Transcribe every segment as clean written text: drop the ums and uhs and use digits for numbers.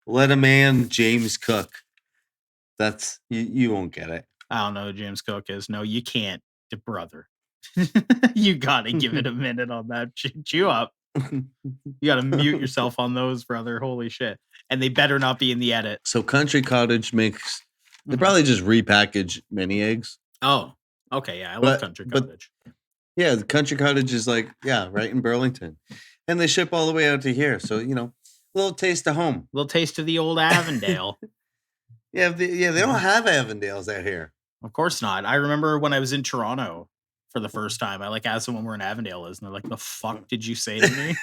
Let a man James Cook. That's you won't get it. I don't know who James Cook is. No, you can't, brother. You gotta give it a minute on that. Chew up. You gotta mute yourself on those, brother. Holy shit. And they better not be in the edit. So Country Cottage makes, they probably just repackage mini eggs. Oh, okay. Yeah, I love Country Cottage. Yeah, the Country Cottage is like, right in Burlington. And they ship all the way out to here. So, a little taste of home. A little taste of the old Avondale. They don't have Avondales out here. Of course not. I remember when I was in Toronto for the first time, I asked someone where an Avondale is, and they're like, "The fuck did you say to me?"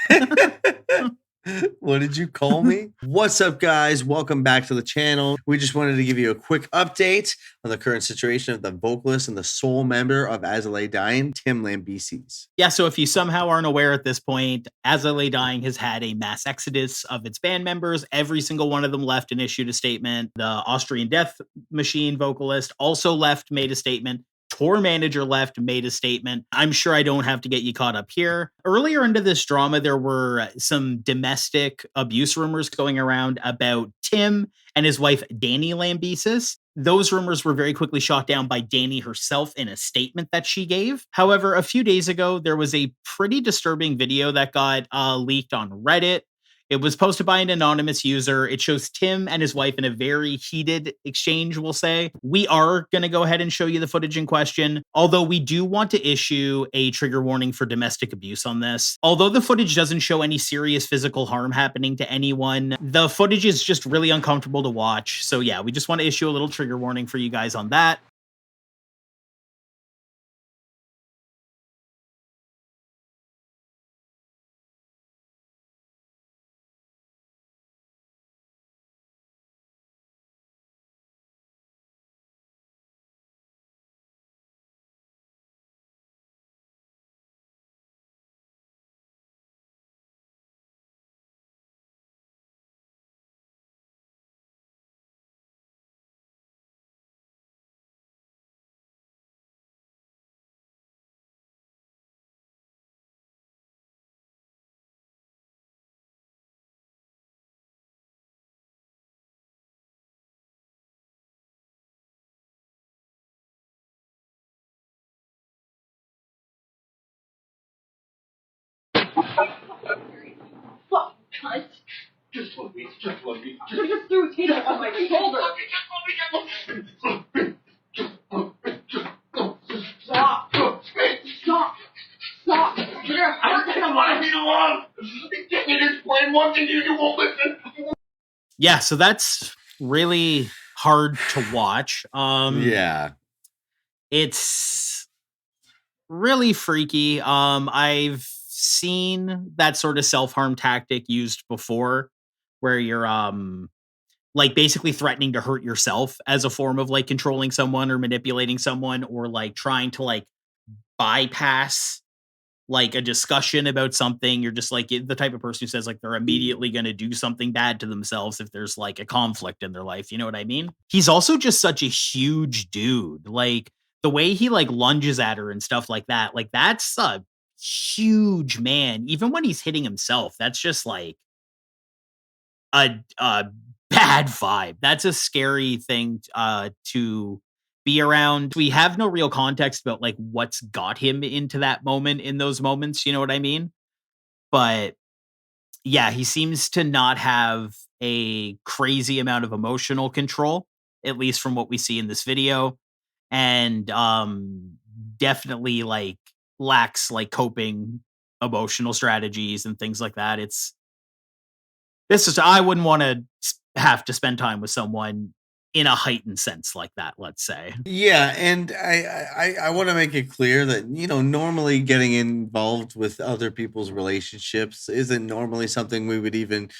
What did you call me? What's up, guys? Welcome back to the channel. We just wanted to give you a quick update on the current situation of the vocalist and the sole member of As I Lay Dying, Tim Lambesis. Yeah, so if you somehow aren't aware at this point, As I Lay Dying has had a mass exodus of its band members. Every single one of them left and issued a statement. The Austrian Death Machine vocalist also left, made a statement. Tour manager left, made a statement. I'm sure I don't have to get you caught up here. Earlier into this drama, there were some domestic abuse rumors going around about Tim and his wife, Dani Lambesis. Those rumors were very quickly shot down by Dani herself in a statement that she gave. However, a few days ago, there was a pretty disturbing video that got leaked on Reddit. It was posted by an anonymous user. It shows Tim and his wife in a very heated exchange, we'll say. We are going to go ahead and show you the footage in question, although we do want to issue a trigger warning for domestic abuse on this. Although the footage doesn't show any serious physical harm happening to anyone, the footage is just really uncomfortable to watch. So yeah, we just want to issue a little trigger warning for you guys on that. Fuck, cunt. Just let me. What are you doing? Take it on my shoulder. Stop. Stop. You're gonna hurt someone. I need alone. Get me to explain one thing to you, you won't listen. Yeah, so that's really hard to watch. Yeah. It's really freaky. I've seen that sort of self-harm tactic used before where you're basically threatening to hurt yourself as a form of controlling someone or manipulating someone, or trying to bypass a discussion about something. You're just the type of person who says they're immediately going to do something bad to themselves if there's a conflict in their life. You know what I mean? He's also just such a huge dude. The way he lunges at her and stuff like that, that's a huge man. Even when he's hitting himself, that's just a bad vibe. That's a scary thing to be around. We have no real context about what's got him into that moment, in those moments, you know what I mean? But yeah, he seems to not have a crazy amount of emotional control, at least from what we see in this video. And definitely lacks coping emotional strategies and things like that. I wouldn't want to have to spend time with someone in a heightened sense like that, let's say. Yeah, and I want to make it clear that, normally getting involved with other people's relationships isn't normally something we would even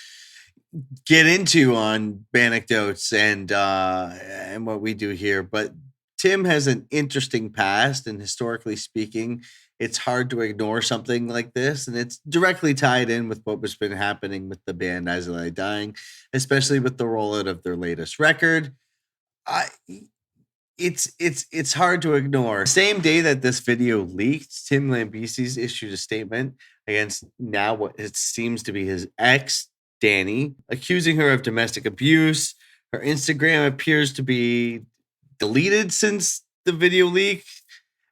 get into on Banecdotes and what we do here. But Tim has an interesting past, and historically speaking, it's hard to ignore something like this, and it's directly tied in with what has been happening with the band As I Lay Dying, especially with the rollout of their latest record. It's hard to ignore. Same day that this video leaked, Tim Lambesis issued a statement against now what it seems to be his ex, Danny, accusing her of domestic abuse. Her Instagram appears to be deleted since the video leak.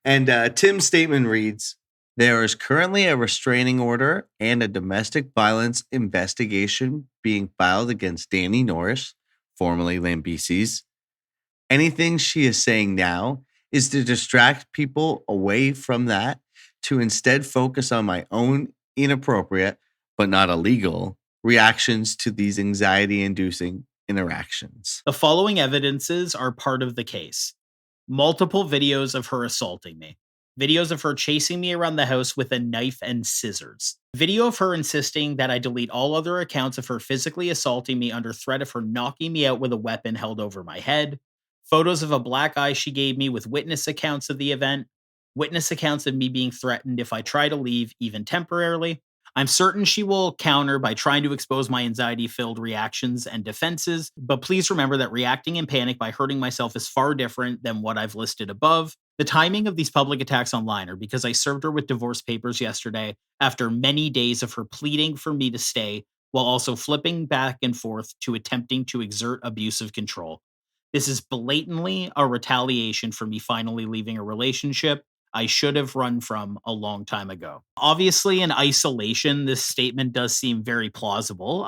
And Tim's statement reads, there is currently a restraining order and a domestic violence investigation being filed against Danny Norris, formerly Lambesis. Anything she is saying now is to distract people away from that to instead focus on my own inappropriate, but not illegal, reactions to these anxiety inducing interactions. The following evidences are part of the case. Multiple videos of her assaulting me. Videos of her chasing me around the house with a knife and scissors. Video of her insisting that I delete all other accounts of her physically assaulting me under threat of her knocking me out with a weapon held over my head. Photos of a black eye she gave me with witness accounts of the event. Witness accounts of me being threatened if I try to leave, even temporarily. I'm certain she will counter by trying to expose my anxiety-filled reactions and defenses, but please remember that reacting in panic by hurting myself is far different than what I've listed above. The timing of these public attacks online are because I served her with divorce papers yesterday after many days of her pleading for me to stay, while also flipping back and forth to attempting to exert abusive control. This is blatantly a retaliation for me finally leaving a relationship I should have run from a long time ago. Obviously, in isolation, this statement does seem very plausible.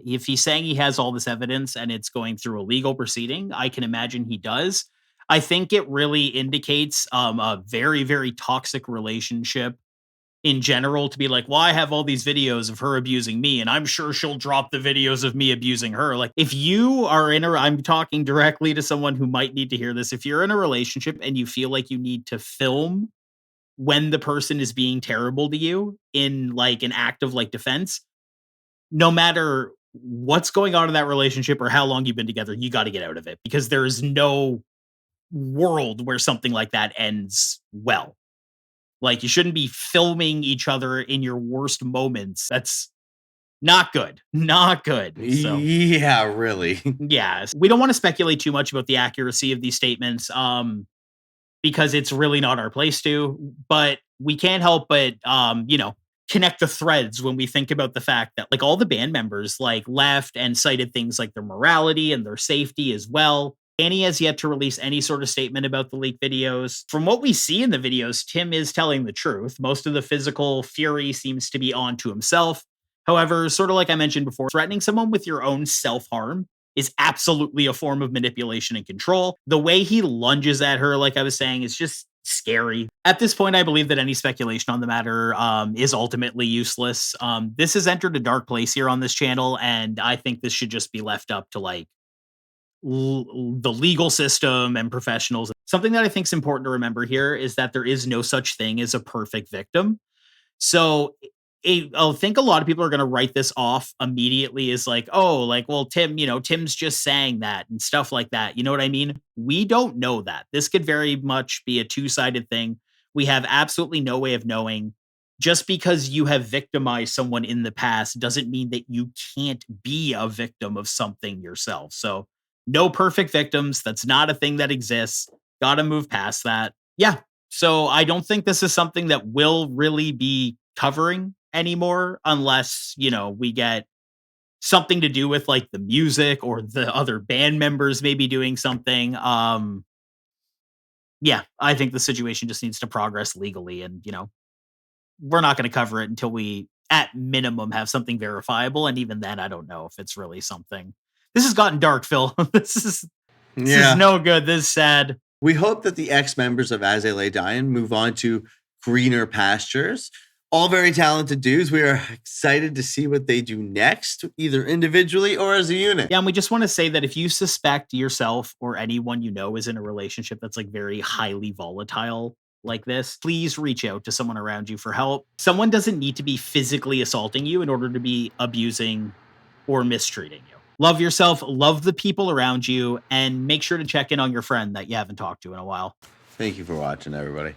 If he's saying he has all this evidence and it's going through a legal proceeding, I can imagine he does. I think it really indicates a very, very toxic relationship in general to be like, well, I have all these videos of her abusing me, and I'm sure she'll drop the videos of me abusing her. Like, if you are I'm talking directly to someone who might need to hear this. If you're in a relationship and you feel like you need to film when the person is being terrible to you in like an act of like defense, no matter what's going on in that relationship or how long you've been together, you got to get out of it, because there is no world where something like that ends well. Like, you shouldn't be filming each other in your worst moments. That's not good. Not good. So, Yeah, really. yeah, we don't want to speculate too much about the accuracy of these statements, because it's really not our place to. But we can't help but, connect the threads when we think about the fact that like all the band members like left and cited things like their morality and their safety as well. Annie has yet to release any sort of statement about the leaked videos. From what we see in the videos, Tim is telling the truth. Most of the physical fury seems to be onto himself. However, sort of like I mentioned before, threatening someone with your own self-harm is absolutely a form of manipulation and control. The way he lunges at her, like I was saying, is just scary. At this point, I believe that any speculation on the matter is ultimately useless. This has entered a dark place here on this channel, and I think this should just be left up to like the legal system and professionals. Something that I think is important to remember here is that there is no such thing as a perfect victim. So I think a lot of people are going to write this off immediately as like, oh, like, well, Tim's just saying that and stuff like that. You know what I mean? We don't know that. This could very much be a two-sided thing. We have absolutely no way of knowing. Just because you have victimized someone in the past doesn't mean that you can't be a victim of something yourself. So no perfect victims. That's not a thing that exists. Got to move past that. Yeah. So I don't think this is something that will really be covering anymore unless, we get something to do with like the music or the other band members maybe doing something. Yeah, I think the situation just needs to progress legally, and, we're not going to cover it until we at minimum have something verifiable. And even then, I don't know if it's really something. This has gotten dark, Phil. This is no good. This is sad. We hope that the ex-members of As They Lay Dying move on to greener pastures. All very talented dudes. We are excited to see what they do next, either individually or as a unit. Yeah, and we just want to say that if you suspect yourself or anyone you know is in a relationship that's like very highly volatile like this, please reach out to someone around you for help. Someone doesn't need to be physically assaulting you in order to be abusing or mistreating you. Love yourself, love the people around you, and make sure to check in on your friend that you haven't talked to in a while. Thank you for watching, everybody.